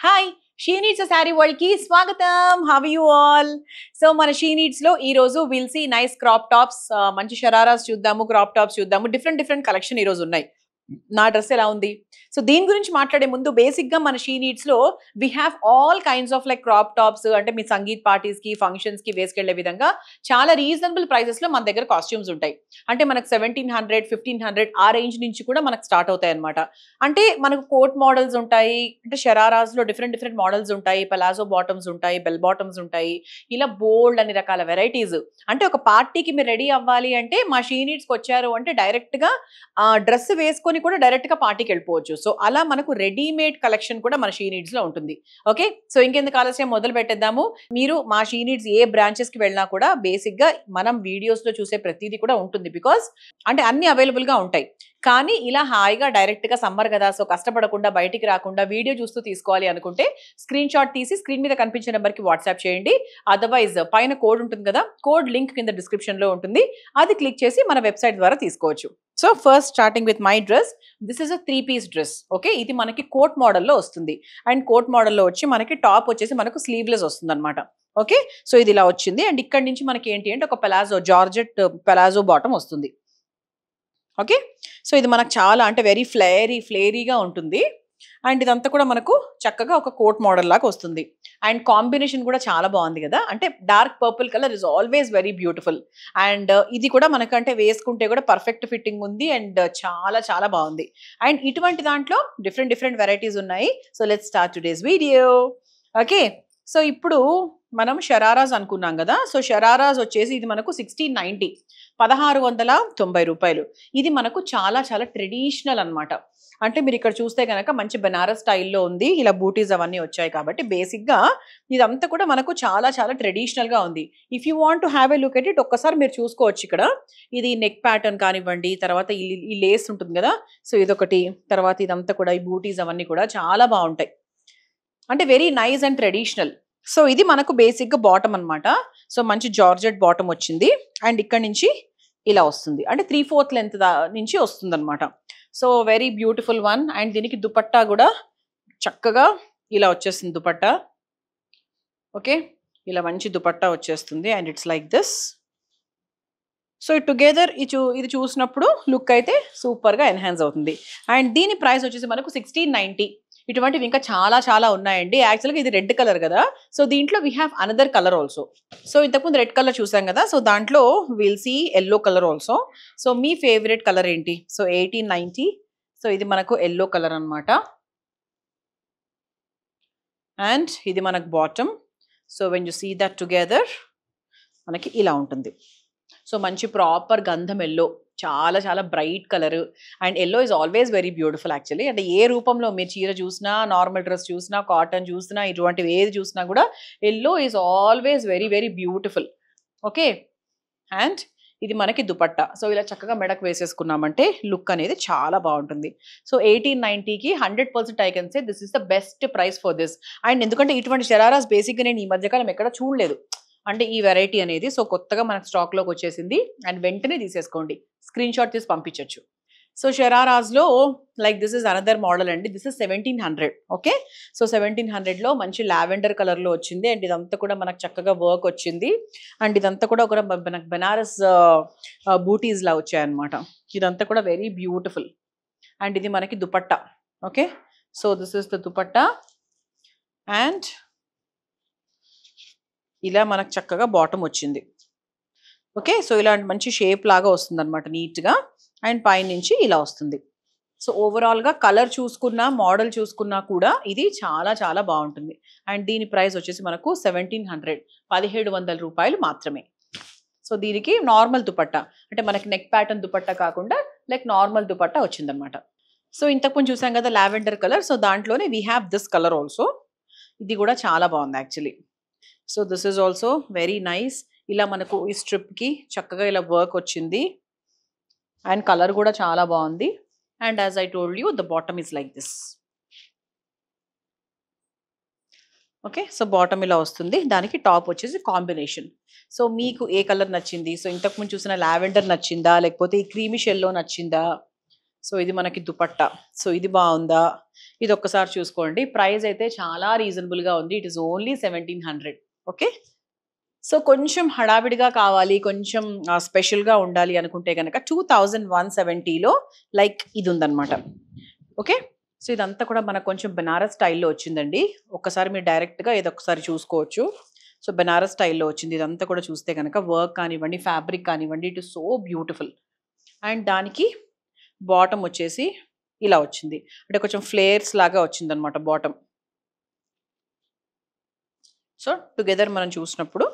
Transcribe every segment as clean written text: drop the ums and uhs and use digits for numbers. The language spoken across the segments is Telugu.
Hi she needs saree world కి స్వాగతం. How you all? సో మన షీ నీడ్స్ లో ఈ రోజు will see nice crop tops, మంచి షరారాస్ చూద్దాము, క్రాప్ టాప్స్ చూద్దాము. డిఫరెంట్ కలెక్షన్ ఈ రోజు ఉన్నాయి. నా డ్రెస్ ఎలా ఉంది? సో దీని గురించి మాట్లాడే ముందు బేసిక్ గా మన షీ నీడ్స్ లో we have all kinds of like crop tops, అంటే మీ సంగీత్ పార్టీస్ కి ఫంక్షన్స్ కి వేసుకెళ్లే విధంగా చాలా రీజనబుల్ ప్రైసెస్ లో మన దగ్గర కాస్ట్యూమ్స్ ఉంటాయి. అంటే మనకు 1700, 1500 ఆ రేంజ్ నుంచి కూడా మనకు స్టార్ట్ అవుతాయి అనమాట. అంటే మనకు కోట్ మోడల్స్ ఉంటాయి, అంటే షరారాస్ లో డిఫరెంట్ మోడల్స్ ఉంటాయి, పలాజో బాటమ్స్ ఉంటాయి, బెల్ బాటమ్స్ ఉంటాయి, ఇలా బోల్డ్ అన్ని రకాల వెరైటీస్. అంటే ఒక పార్టీకి మీరు రెడీ అవ్వాలి అంటే మా షీ నీడ్స్కి వచ్చారు అంటే డైరెక్ట్ గా డ్రెస్ వేసుకొని కూడా డైరెక్ట్ గా పార్టీకి వెళ్ళిపోవచ్చు. సో అలా మనకు రెడీమేడ్ కలెక్షన్ కూడా మన షీ నీడ్స్ లో ఉంటుంది. ఓకే, సో ఇంకెందుకు ఆలస్యం, మొదలు పెట్టేద్దాము. మీరు మా షీ నీడ్స్ ఏ బ్రాంచెస్ కి వెళ్ళినా కూడా బేసిక్ గా మనం వీడియోస్ లో చూసే ప్రతిదీ కూడా ఉంటుంది. బికాస్ అంటే అన్ని అవైలబుల్ గా ఉంటాయి. కానీ ఇలా హాయిగా డైరెక్ట్ గా సమ్మర్ కదా, సో కష్టపడకుండా బయటికి రాకుండా వీడియో చూస్తూ తీసుకోవాలి అనుకుంటే స్క్రీన్ షాట్ తీసి స్క్రీన్ మీద కనిపించే నెంబర్ కి వాట్సాప్ చేయండి. అదర్వైజ్ పైన కోడ్ ఉంటుంది కదా, కోడ్ లింక్ కింద డిస్క్రిప్షన్ లో ఉంటుంది, అది క్లిక్ చేసి మన వెబ్సైట్ ద్వారా తీసుకోవచ్చు. So first starting with my dress. This is a 3-piece dress. Okay, ఇది మనకి కోట్ మోడల్లో వస్తుంది. అండ్ కోట్ మోడల్లో వచ్చి మనకి టాప్ వచ్చేసి మనకు స్లీవ్లెస్ వస్తుంది అనమాట. ఓకే, సో ఇది ఇలా వచ్చింది. అండ్ ఇక్కడ నుంచి మనకి ఏంటి అంటే ఒక పెలాజో, జార్జెట్ పెలాజో బాటమ్ వస్తుంది. ఓకే, సో ఇది మనకు చాలా అంటే వెరీ ఫ్లేరీగా ఉంటుంది. అండ్ ఇదంతా కూడా మనకు చక్కగా ఒక కోట్ మోడల్ లాగా వస్తుంది. అండ్ కాంబినేషన్ కూడా చాలా బాగుంది కదా, అంటే dark purple colour is always very beautiful. And ఇది కూడా మనకంటే వేసుకుంటే కూడా పర్ఫెక్ట్ ఫిట్టింగ్ ఉంది. అండ్ చాలా బాగుంది. అండ్ ఇటువంటి దాంట్లో డిఫరెంట్ వెరైటీస్ ఉన్నాయి. So let's start today's video. Okay, so ఇప్పుడు మనం షరారాస్ అనుకున్నాం కదా. సో షరారాస్ వచ్చేసి ఇది మనకు 1690, 1690 రూపాయలు. ఇది మనకు చాలా ట్రెడిషనల్ అన్నమాట. అంటే మీరు ఇక్కడ చూస్తే కనుక మంచి బెనారస్ స్టైల్లో ఉంది, ఇలా బూటీస్ అవన్నీ వచ్చాయి కాబట్టి బేసిక్ గా ఇదంతా కూడా మనకు చాలా ట్రెడిషనల్ గా ఉంది. If you want to have a look at it, ఒక్కసారి మీరు చూసుకోవచ్చు. ఇక్కడ ఇది నెక్ ప్యాటర్న్ కానివ్వండి, తర్వాత ఈ లేస్ ఉంటుంది కదా, సో ఇదొకటి, తర్వాత ఇదంతా కూడా ఈ బూటీస్ అవన్నీ కూడా చాలా బాగుంటాయి. అంటే very nice and traditional. So ఇది మనకు బేసిక్ గా బాటమ్ అనమాట. సో మంచి జార్జెట్ బాటమ్ వచ్చింది. అండ్ ఇక్కడ నుంచి ఇలా వస్తుంది, అంటే 3/4 లెంత్ నుంచి వస్తుంది అనమాట. So very beautiful one. And దీనికి దుపట్టా కూడా చక్కగా ఇలా వచ్చేస్తుంది దుపట్టా. ఓకే, ఇలా మంచి దుపట్టా వచ్చేస్తుంది. And it's like this. So together ఇది చూసినప్పుడు లుక్ అయితే సూపర్ గా ఎన్హాన్స్ అవుతుంది. అండ్ దీని ప్రైస్ వచ్చేసి మనకు 1690. ఇటువంటివి ఇంకా చాలా ఉన్నాయండి. యాక్చువల్గా ఇది రెడ్ కలర్ కదా, సో దీంట్లో we have another colour also. So ఇంతకుముందు రెడ్ కలర్ చూసాం కదా, సో దాంట్లో will see yellow colour also. So మీ ఫేవరెట్ కలర్ ఏంటి? సో 1890. సో ఇది మనకు ఎల్లో కలర్ అనమాట. అండ్ ఇది మనకు bottom. So when you see that together మనకి ఇలా ఉంటుంది. సో మంచి ప్రాపర్ గంధం ఎల్లో, చాలా bright colour. And yellow is always very beautiful actually. అంటే ఏ రూపంలో మీరు చీర చూసినా, నార్మల్ డ్రెస్ చూసినా, కాటన్ చూసినా, ఇటువంటివి ఏది చూసినా కూడా yellow is always very beautiful. Okay, and ఇది మనకి దుపట్టా. సో ఇలా చక్కగా మెడకు వేసేసుకున్నామంటే లుక్ అనేది చాలా బాగుంటుంది. సో 1890కి 100% I can say this is the best price for this. And ఎందుకంటే ఇటువంటి షరారాస్ బేసిక్గా నేను ఈ మధ్యకాలం ఎక్కడ చూడలేదు, అంటే ఈ వెరైటీ అనేది. సో కొత్తగా మనకు స్టాక్లోకి వచ్చేసింది. అండ్ వెంటనే తీసేసుకోండి, స్క్రీన్ షాట్ తీసి పంపించవచ్చు. సో షరారాస్లో like this is another model అండి. This is 1700. ఓకే, సో 1700లో మంచి లావెండర్ కలర్లో వచ్చింది. అండ్ ఇదంతా కూడా మనకు చక్కగా వర్క్ వచ్చింది. అండ్ ఇదంతా కూడా ఒక మనకు బెనారస్ బూటీస్ లా వచ్చాయన్నమాట. ఇదంతా కూడా వెరీ బ్యూటిఫుల్. అండ్ ఇది మనకి dupatta. Okay, so this is the dupatta. And ఇలా మనకు చక్కగా బాటమ్ వచ్చింది. ఓకే, సో ఇలాంటి మంచి షేప్ లాగా వస్తుంది అనమాట నీట్గా. అండ్ పైనుంచి ఇలా వస్తుంది. సో ఓవరాల్గా కలర్ చూసుకున్నా, మోడల్ చూసుకున్నా కూడా ఇది చాలా బాగుంటుంది. అండ్ దీని ప్రైస్ వచ్చేసి మనకు 1700, 1700 రూపాయలు మాత్రమే. సో దీనికి నార్మల్ దుపట్టా, అంటే మనకి నెక్ ప్యాటర్న్ దుపట్టా కాకుండా లైక్ నార్మల్ దుపట్టా వచ్చిందనమాట. సో ఇంతకుముందు చూసాం కదా లావెండర్ కలర్, సో దాంట్లోనే we have this colour also. ఇది కూడా చాలా బాగుంది actually. So this is also very nice. ఇలా మనకు ఈ స్ట్రిప్కి చక్కగా ఇలా వర్క్ వచ్చింది. అండ్ కలర్ కూడా చాలా బాగుంది. And as I told you the bottom is like this. Okay, so bottom ఇలా వస్తుంది. దానికి టాప్ వచ్చేసి కాంబినేషన్. సో మీకు ఏ కలర్ నచ్చింది? సో ఇంతకుముందు చూసిన లావెండర్ నచ్చిందా, లేకపోతే ఈ క్రీమిష్ ఎల్లో నచ్చిందా? సో ఇది మనకి దుపట్టా. సో ఇది బాగుందా, ఇది ఒక్కసారి చూసుకోండి. ప్రైస్ అయితే చాలా రీజనబుల్ గా ఉంది. It is only 1700. Okay, so కొంచెం హడావిడిగా కావాలి, కొంచెం స్పెషల్ గా ఉండాలి అనుకుంటే కనుక 2170లో లైక్ ఇది ఉందన్నమాట. ఓకే, సో ఇదంతా కూడా మనకు కొంచెం బెనారస్ స్టైల్లో వచ్చిందండి. ఒక్కసారి మీరు డైరెక్ట్ గా ఇది ఒకసారి చూసుకోవచ్చు. సో బెనారస్ స్టైల్లో వచ్చింది. ఇదంతా కూడా చూస్తే కనుక వర్క్ కానివ్వండి, ఫ్యాబ్రిక్ కానివ్వండి, it is so beautiful. And దానికి బాటమ్ వచ్చేసి ఇలా వచ్చింది, అంటే కొంచెం ఫ్లేయర్స్ లాగా వచ్చింది అనమాట బాటమ్. సో టుగెదర్ మనం చూసినప్పుడు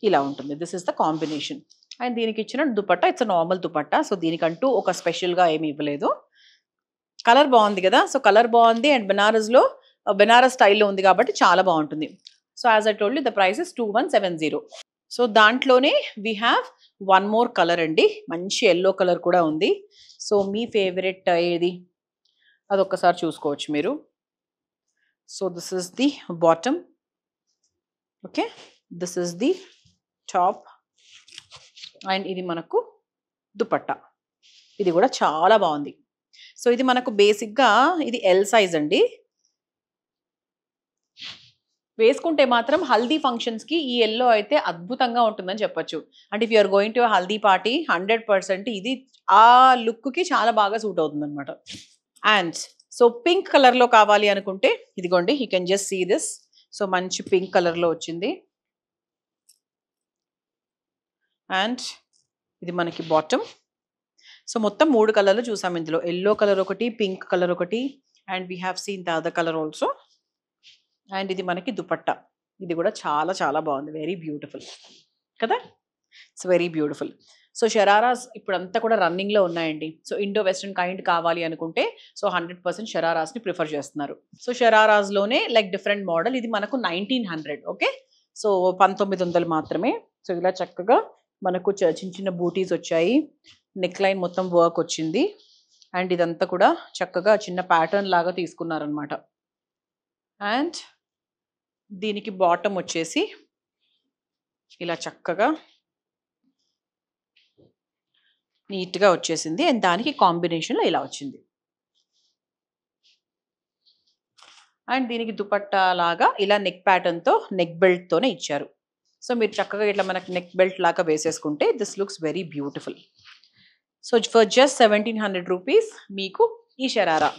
ఇలా ఉంటుంది. This is the combination. And దీనికి ఇచ్చిన dupatta it's normal dupatta. So దీనికంటూ ఒక స్పెషల్గా ఏమి ఇవ్వలేదు. కలర్ బాగుంది కదా, సో కలర్ బాగుంది. అండ్ బెనారస్లో బెనారస్ స్టైల్లో ఉంది కాబట్టి చాలా బాగుంటుంది. So as I told you the price is 2170. So దాంట్లోనే we have one more colour అండి, మంచి ఎల్లో కలర్ కూడా ఉంది. సో మీ ఫేవరెట్ ఏది అదొక్కసారి చూసుకోవచ్చు మీరు. So this is the bottom. Okay, this is the top. And ఇది మనకు దుపట్టా. ఇది కూడా చాలా బాగుంది. సో ఇది మనకు బేసిక్గా ఇది ఎల్ సైజ్ అండి. వేసుకుంటే మాత్రం హల్దీ ఫంక్షన్స్కి ఈ ఎల్లో అయితే అద్భుతంగా ఉంటుందని చెప్పొచ్చు. అంటే if you're going to haldi party 100% ఇది ఆ లుక్కి చాలా బాగా సూట్ అవుతుంది అనమాట. అండ్ సో పింక్ కలర్లో కావాలి అనుకుంటే ఇదిగోండి, you can just see this. So మంచి పింక్ కలర్లో వచ్చింది. అండ్ ఇది మనకి బాటమ్. సో మొత్తం 3 కలర్లు చూసాం ఇందులో. ఎల్లో కలర్ ఒకటి, పింక్ కలర్ ఒకటి, and we have seen the other colour also. And ఇది మనకి దుపట్టా. ఇది కూడా చాలా చాలా బాగుంది, వెరీ బ్యూటిఫుల్ కదా. It's very beautiful. So shararas ఇప్పుడంతా కూడా రన్నింగ్లో ఉన్నాయండి. సో ఇండో వెస్ట్రన్ కైండ్ కావాలి అనుకుంటే సో 100% షరారాస్ని ప్రిఫర్ చేస్తున్నారు. సో షరారాస్లోనే లైక్ డిఫరెంట్ మోడల్. ఇది మనకు 1900. ఓకే, సో 1900 మాత్రమే. సో ఇలా చక్కగా మనకు చిన్న చిన్న బూటీస్ వచ్చాయి, నెక్ లైన్ మొత్తం వర్క్ వచ్చింది. అండ్ ఇదంతా కూడా చక్కగా చిన్న ప్యాటర్న్ లాగా తీసుకున్నారనమాట. అండ్ దీనికి బాటమ్ వచ్చేసి ఇలా చక్కగా నీట్గా వచ్చేసింది. అండ్ దానికి కాంబినేషన్లో ఇలా వచ్చింది. అండ్ దీనికి దుపట్టా లాగా ఇలా నెక్ ప్యాటర్న్తో నెక్ బెల్ట్తోనే ఇచ్చారు. సో మీరు చక్కగా ఇట్లా మనకి నెక్ బెల్ట్ లాగా వేసేసుకుంటే this looks very beautiful. So for just 1700 rupees మీకు ఈ sharara.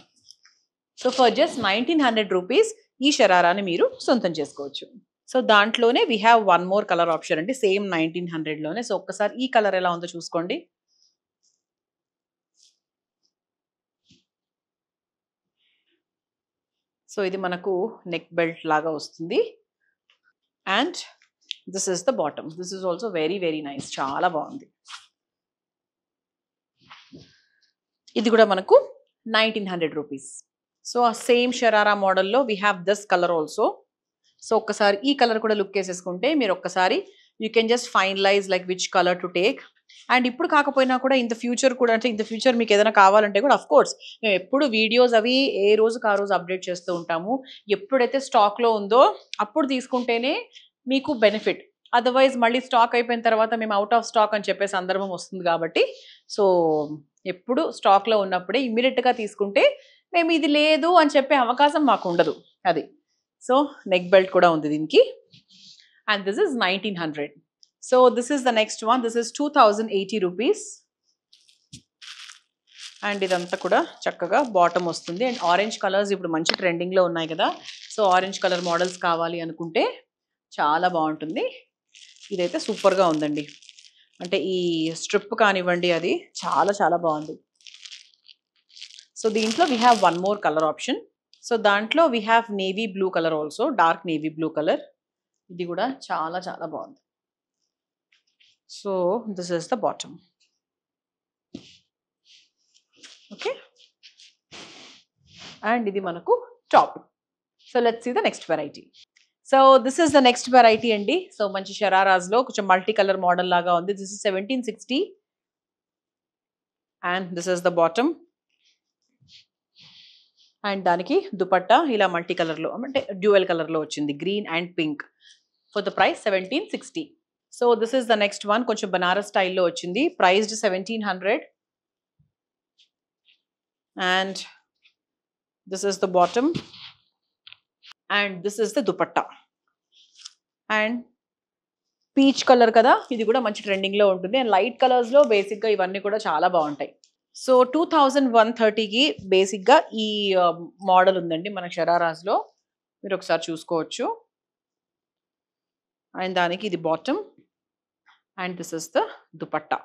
So for just 1900 rupees ఈ షరారాని మీరు సొంతం చేసుకోవచ్చు. సో దాంట్లోనే we have one more colour option అండి, సేమ్ 1900లోనే. సో ఒక్కసారి ఈ కలర్ ఎలా ఉందో చూసుకోండి. సో ఇది మనకు నెక్ బెల్ట్ లాగా వస్తుంది. And this is the bottom. This is also very very nice, చాలా బాగుంది. ఇది కూడా మనకు 1900 రూపీస్. సో ఆ సేమ్ షరారా మోడల్లో we have this colour also. So ఒక్కసారి ఈ కలర్ కూడా లుక్ వేసేసుకుంటే మీరు ఒక్కసారి you can just finalise like which colour to take. And ఇప్పుడు కాకపోయినా కూడా ఇన్ ద ఫ్యూచర్ కూడా, అంటే ఇన్ ద ఫ్యూచర్ మీకు ఏదైనా కావాలంటే కూడా అఫ్ కోర్స్ మేము ఎప్పుడు వీడియోస్ అవి ఏ రోజుకి ఆ రోజు అప్డేట్ చేస్తూ ఉంటాము. ఎప్పుడైతే స్టాక్లో ఉందో అప్పుడు తీసుకుంటేనే మీకు బెనిఫిట్. అదర్వైజ్ మళ్ళీ స్టాక్ అయిపోయిన తర్వాత మేము అవుట్ ఆఫ్ స్టాక్ అని చెప్పే సందర్భం వస్తుంది. కాబట్టి సో ఎప్పుడు స్టాక్లో ఉన్నప్పుడే ఇమ్మీడియట్గా తీసుకుంటే మేము ఇది లేదు అని చెప్పే అవకాశం మాకు ఉండదు. అది. సో నెక్ బెల్ట్ కూడా ఉంది దీనికి. And this is 1900. So this is the next one. This is 2080 rupees. And ఇదంతా కూడా చక్కగా బాటమ్ వస్తుంది. అండ్ ఆరెంజ్ కలర్స్ ఇప్పుడు మంచి ట్రెండింగ్లో ఉన్నాయి కదా. సో ఆరెంజ్ కలర్ మోడల్స్ కావాలి అనుకుంటే చాలా బాగుంటుంది. ఇదైతే సూపర్గా ఉందండి. అంటే ఈ స్ట్రిప్ కానివ్వండి, అది చాలా చాలా బాగుంది. సో దీంట్లో we have one more colour option. So దాంట్లో we have navy blue colour also, dark navy blue colour. ఇది కూడా చాలా చాలా బాగుంది. So this is the bottom. Okay, and ఇది మనకు top. So let's see the next variety. So this is the next variety అండి. సో మంచి షరారాస్లో కొంచెం మల్టీ కలర్ మోడల్ లాగా ఉంది. This is 1760. And this is the bottom. And దానికి దుపట్టా ఇలా మల్టీ కలర్లో, అంటే డ్యూయల్ కలర్లో వచ్చింది, green and pink. For the price 1760. So this is the next one. కొంచెం బనారస్ స్టైల్లో వచ్చింది, priced 1700. and this is the bottom, and this is the dupatta. And peach colour కదా, ఇది కూడా మంచి ట్రెండింగ్ లో ఉంటుంది. అండ్ లైట్ కలర్స్ లో బేసిక్ గా ఇవన్నీ కూడా చాలా బాగుంటాయి. సో 2130కి బేసిక్ గా ఈ మోడల్ ఉందండి మన షరారాస్ లో, మీరు ఒకసారి చూసుకోవచ్చు. అండ్ దానికి ఇది bottom and this is the dupatta.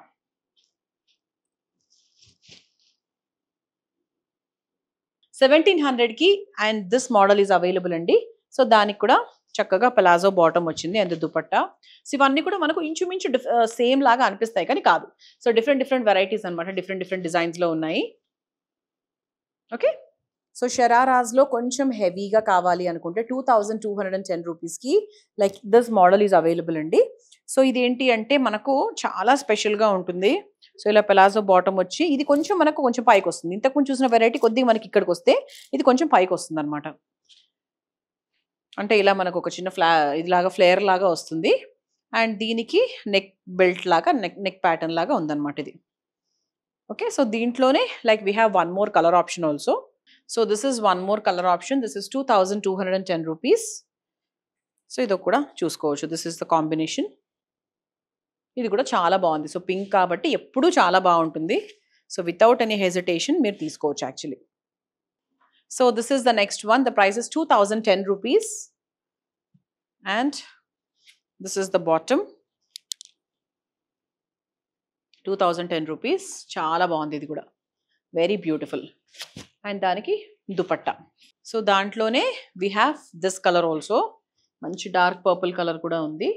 $1700కి and this model is available అండి. సో దానికి కూడా చక్కగా ప్లాజో బాటమ్ వచ్చింది అండ్ దుపట్టా. సో ఇవన్నీ కూడా మనకు ఇంచుమించు సేమ్ లాగా అనిపిస్తాయి కానీ కాదు. సో డిఫరెంట్ వెరైటీస్ అనమాట, డిఫరెంట్ డిజైన్స్ లో ఉన్నాయి. ఓకే, సో షరారాస్ లో కొంచెం హెవీగా కావాలి అనుకుంటే 2210 రూపీస్కి like this model is available అండి. సో ఇదేంటి అంటే మనకు చాలా స్పెషల్గా ఉంటుంది. సో ఇలా ప్లాజో బాటమ్ వచ్చి ఇది కొంచెం మనకు కొంచెం పైకి వస్తుంది. ఇంతకుముందు చూసిన వెరైటీ కొద్దిగా మనకి ఇక్కడికి వస్తే ఇది కొంచెం పైకి వస్తుంది అనమాట. అంటే ఇలా మనకు ఒక చిన్న ఇదిలాగా ఫ్లేయర్ లాగా వస్తుంది. అండ్ దీనికి నెక్ బెల్ట్ లాగా నెక్ ప్యాటర్న్ లాగా ఉందన్నమాట ఇది. ఓకే, సో దీంట్లోనే like we have one more colour option also. So this is one more colour option. This is 2210 rupees. So ఇది కూడా చూసుకోవచ్చు. This is the combination. ఇది కూడా చాలా బాగుంది. సో పింక్ కాబట్టి ఎప్పుడూ చాలా బాగుంటుంది. సో వితౌట్ ఎనీ హెజిటేషన్ మీరు తీసుకోవచ్చు actually. So this is the next one. The price is 2010 rupees and this is the bottom. 2010 rupees. చాలా బాగుంది ఇది కూడా, వెరీ బ్యూటిఫుల్. అండ్ దానికి దుపట్టా. సో దాంట్లోనే we have this colour also. మంచి డార్క్ పర్పుల్ కలర్ కూడా ఉంది.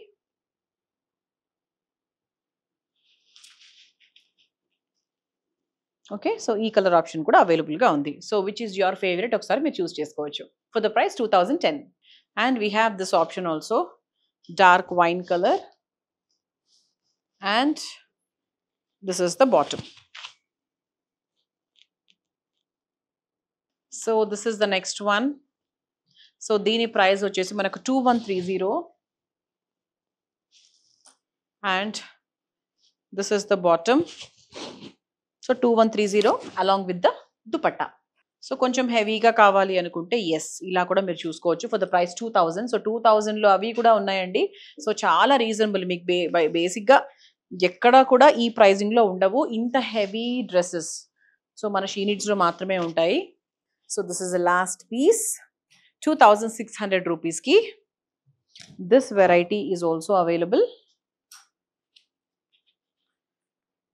ఓకే, సో ఈ కలర్ ఆప్షన్ కూడా అవైలబుల్గా ఉంది. So which is your favourite ఒకసారి మీరు చూస్ చేసుకోవచ్చు. For the price 2010. And we have this option also, dark wine colour and this is the bottom. So this is the next one. So దీని ప్రైస్ వచ్చేసి మనకు 2130 and this is the bottom. So 2130 along with the dupatta. So కొంచెం హెవీగా కావాలి అనుకుంటే ఎస్ ఇలా కూడా మీరు చూసుకోవచ్చు. For the price 2000. సో 2000లో అవి కూడా ఉన్నాయండి. సో చాలా రీజనబుల్. మీకు బేసిక్గా ఎక్కడ కూడా ఈ ప్రైజింగ్లో ఉండవు ఇంత హెవీ డ్రెస్సెస్. సో మన షీ నీడ్స్లో మాత్రమే ఉంటాయి. So this is the last piece. 2600 రూపీస్కి this variety is also available.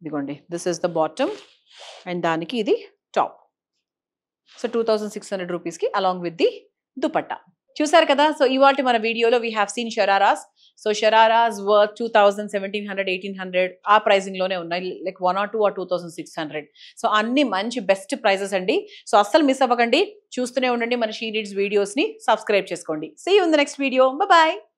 ఇదిగోండి, this is the bottom and దానికి ఇది టాప్. సో 2600 రూపీస్కి అలాంగ్ విత్ ది దుపట్టా. చూసారు కదా. సో ఇవాళ మన వీడియోలో we have seen shararas. So shararas worth 2000, 1700, 1800 ఆ ప్రైజింగ్ లోనే ఉన్నాయి. Like 1 or 2 or 2600. సో అన్ని మంచి బెస్ట్ ప్రైజెస్ అండి. సో అస్సలు మిస్ అవ్వకండి, చూస్తూనే ఉండండి మన షీ నీడ్స్ వీడియోస్ ని. సబ్స్క్రైబ్ చేసుకోండి. See you in the next video. Bye.